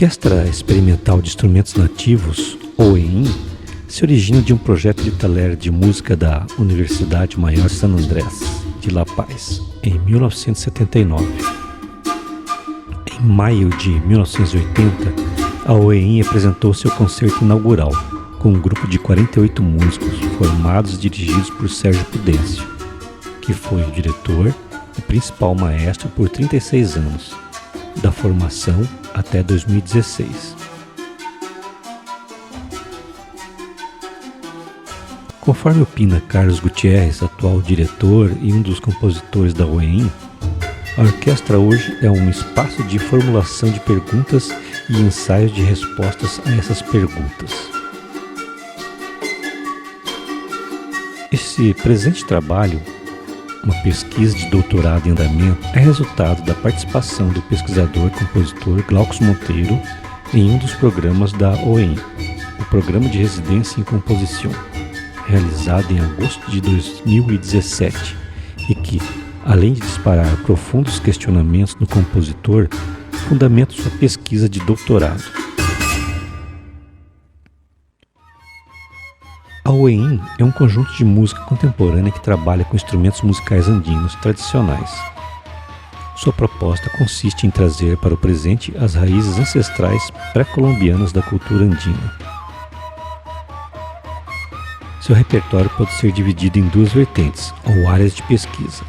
Orquestra Experimental de Instrumentos Nativos, OEIN, se origina de um projeto de taller de música da Universidade Maior San Andrés, de La Paz, em 1979. Em maio de 1980, a OEIN apresentou seu concerto inaugural, com um grupo de 48 músicos formados e dirigidos por Sérgio Pudêncio, que foi o diretor e principal maestro por 36 anos, da formação até 2016. Conforme opina Carlos Gutierrez, atual diretor e um dos compositores da OEIN, a orquestra hoje é um espaço de formulação de perguntas e ensaios de respostas a essas perguntas. Esse presente trabalho, uma pesquisa de doutorado em andamento, é resultado da participação do pesquisador e compositor Glaucus Monteiro em um dos programas da OEIN, o Programa de Residência em Composição, realizado em agosto de 2017, e que, além de disparar profundos questionamentos no compositor, fundamenta sua pesquisa de doutorado. A OEIN é um conjunto de música contemporânea que trabalha com instrumentos musicais andinos tradicionais. Sua proposta consiste em trazer para o presente as raízes ancestrais pré-colombianas da cultura andina. Seu repertório pode ser dividido em duas vertentes, ou áreas de pesquisa: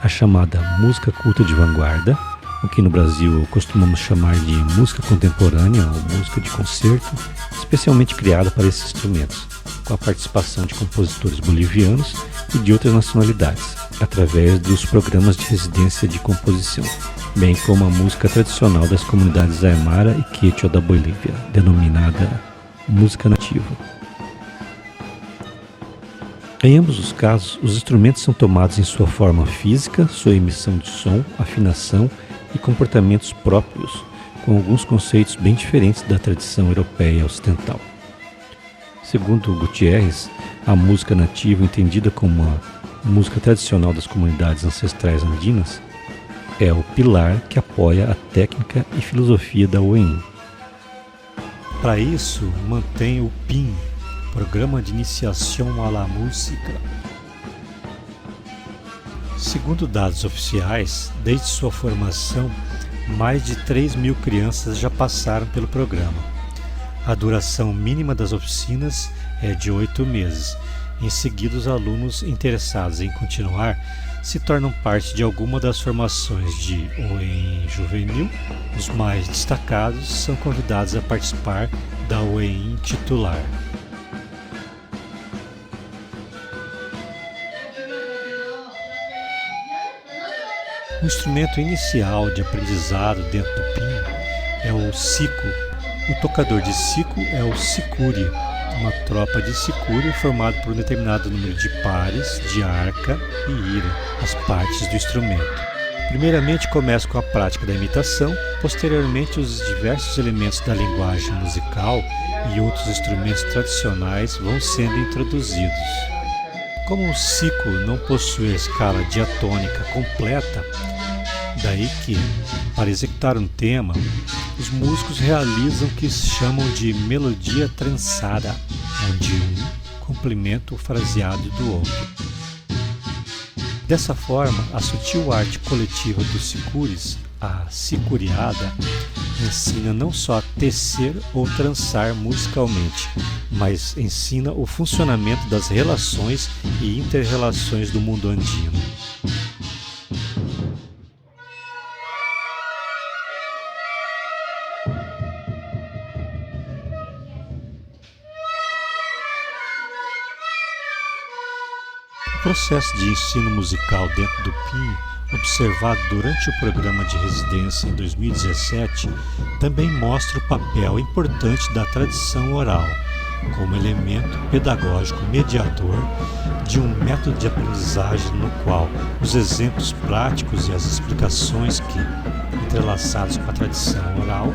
a chamada música culta de vanguarda, o que no Brasil costumamos chamar de música contemporânea ou música de concerto, especialmente criada para esses instrumentos, com a participação de compositores bolivianos e de outras nacionalidades, através dos programas de residência de composição, bem como a música tradicional das comunidades Aymara e Quechua da Bolívia, denominada música nativa. Em ambos os casos, os instrumentos são tomados em sua forma física, sua emissão de som, afinação e comportamentos próprios, com alguns conceitos bem diferentes da tradição europeia ocidental. Segundo Gutierrez, a música nativa, entendida como uma música tradicional das comunidades ancestrais andinas, é o pilar que apoia a técnica e filosofia da OEIN. Para isso, mantém o PIN, Programa de Iniciação à la Música. Segundo dados oficiais, desde sua formação, mais de 3.000 crianças já passaram pelo programa. A duração mínima das oficinas é de 8 meses. Em seguida, os alunos interessados em continuar se tornam parte de alguma das formações de OEIN juvenil. Os mais destacados são convidados a participar da OEIN titular. O instrumento inicial de aprendizado dentro do PIN é o sico. O tocador de sico é o sicuri, uma tropa de sicuri formada por um determinado número de pares de arca e ira, as partes do instrumento. Primeiramente começa com a prática da imitação, posteriormente os diversos elementos da linguagem musical e outros instrumentos tradicionais vão sendo introduzidos. Como o sico não possui a escala diatônica completa, daí que, para executar um tema, os músicos realizam o que chamam de melodia trançada, onde um complementa o fraseado do outro. Dessa forma, a sutil arte coletiva dos sicuris, a sicuriada, ensina não só a tecer ou trançar musicalmente, mas ensina o funcionamento das relações e inter-relações do mundo andino. O processo de ensino musical dentro do PIN, observado durante o programa de residência em 2017, também mostra o papel importante da tradição oral, como elemento pedagógico mediador de um método de aprendizagem no qual os exemplos práticos e as explicações que, entrelaçados com a tradição oral,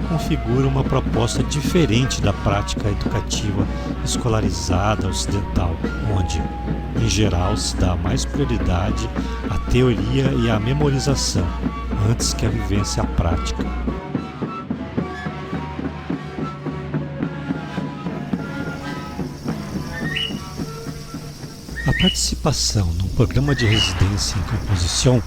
configuram uma proposta diferente da prática educativa escolarizada ocidental, onde, em geral, se dá mais prioridade à teoria e à memorização, antes que à vivência prática. participação num programa de residência em composição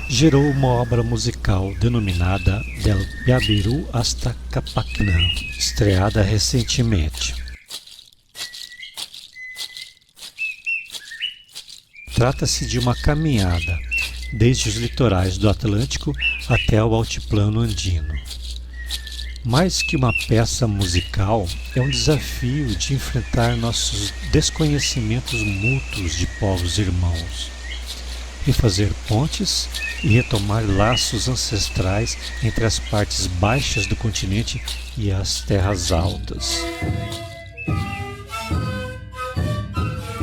gerou uma obra musical denominada Del Piabiru hasta Capacnã, estreada recentemente. Trata-se de uma caminhada desde os litorais do Atlântico até o altiplano andino. Mais que uma peça musical, é um desafio de enfrentar nossos desconhecimentos mútuos de povos irmãos, refazer pontes e retomar laços ancestrais entre as partes baixas do continente e as terras altas.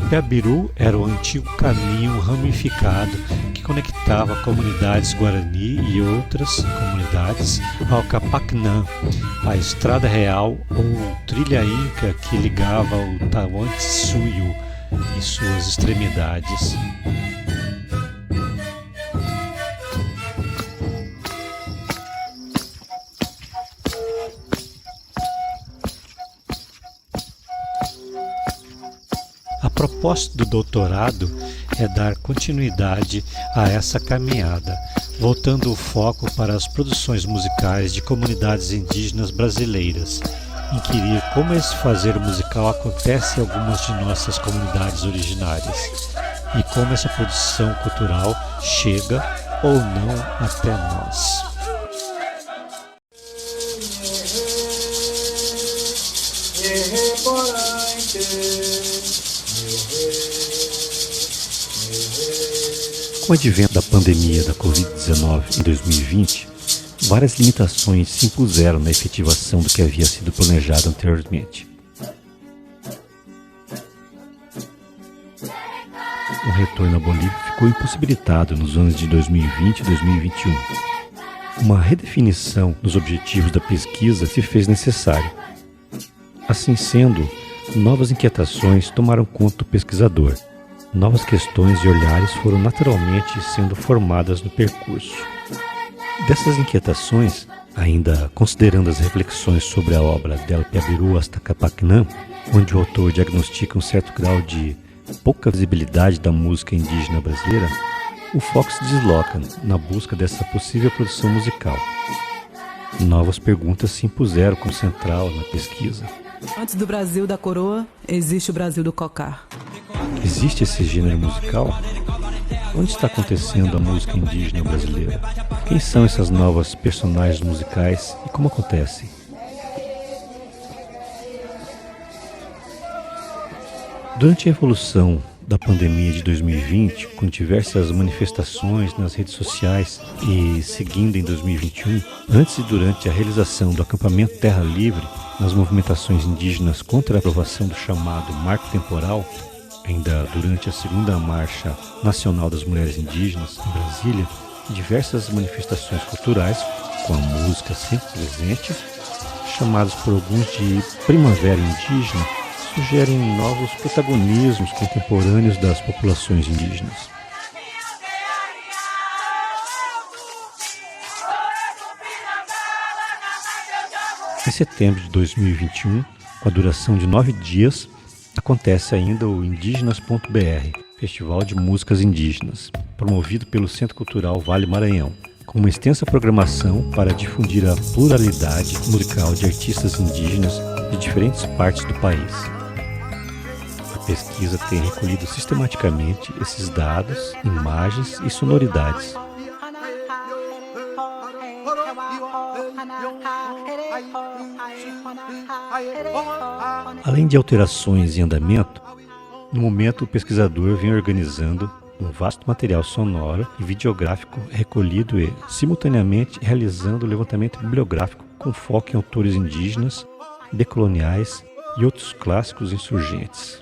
Piabiru era o antigo caminho ramificado que conectava comunidades Guarani e outras comunidades ao Capacnã, a estrada real ou trilha inca que ligava o Tahuantinsuyo e suas extremidades. A proposta do doutorado é dar continuidade a essa caminhada, voltando o foco para as produções musicais de comunidades indígenas brasileiras, inquirir como esse fazer musical acontece em algumas de nossas comunidades originárias e como essa produção cultural chega ou não até nós. Com o advento da pandemia da Covid-19 em 2020, várias limitações se impuseram na efetivação do que havia sido planejado anteriormente. O retorno à Bolívia ficou impossibilitado nos anos de 2020 e 2021. Uma redefinição dos objetivos da pesquisa se fez necessária. Assim sendo, novas inquietações tomaram conta do pesquisador. Novas questões e olhares foram naturalmente sendo formadas no percurso. Dessas inquietações, ainda considerando as reflexões sobre a obra Del Piabiru hasta Capacnã, onde o autor diagnostica um certo grau de pouca visibilidade da música indígena brasileira, o foco se desloca na busca dessa possível produção musical. Novas perguntas se impuseram como central na pesquisa. Antes do Brasil da coroa, existe o Brasil do cocar. Existe esse gênero musical? Onde está acontecendo a música indígena brasileira? Quem são essas novas personagens musicais e como acontecem? Durante a evolução da pandemia de 2020, com diversas manifestações nas redes sociais e seguindo em 2021, antes e durante a realização do acampamento Terra Livre, nas movimentações indígenas contra a aprovação do chamado Marco Temporal, ainda durante a segunda Marcha Nacional das Mulheres Indígenas em Brasília, diversas manifestações culturais, com a música sempre presente, chamadas por alguns de Primavera Indígena, sugerem novos protagonismos contemporâneos das populações indígenas. Em setembro de 2021, com a duração de 9 dias, acontece ainda o Indígenas.br, Festival de Músicas Indígenas, promovido pelo Centro Cultural Vale Maranhão, com uma extensa programação para difundir a pluralidade musical de artistas indígenas de diferentes partes do país. A pesquisa tem recolhido sistematicamente esses dados, imagens e sonoridades. Além de alterações em andamento, no momento o pesquisador vem organizando um vasto material sonoro e videográfico recolhido e, simultaneamente, realizando o levantamento bibliográfico com foco em autores indígenas, decoloniais e outros clássicos insurgentes.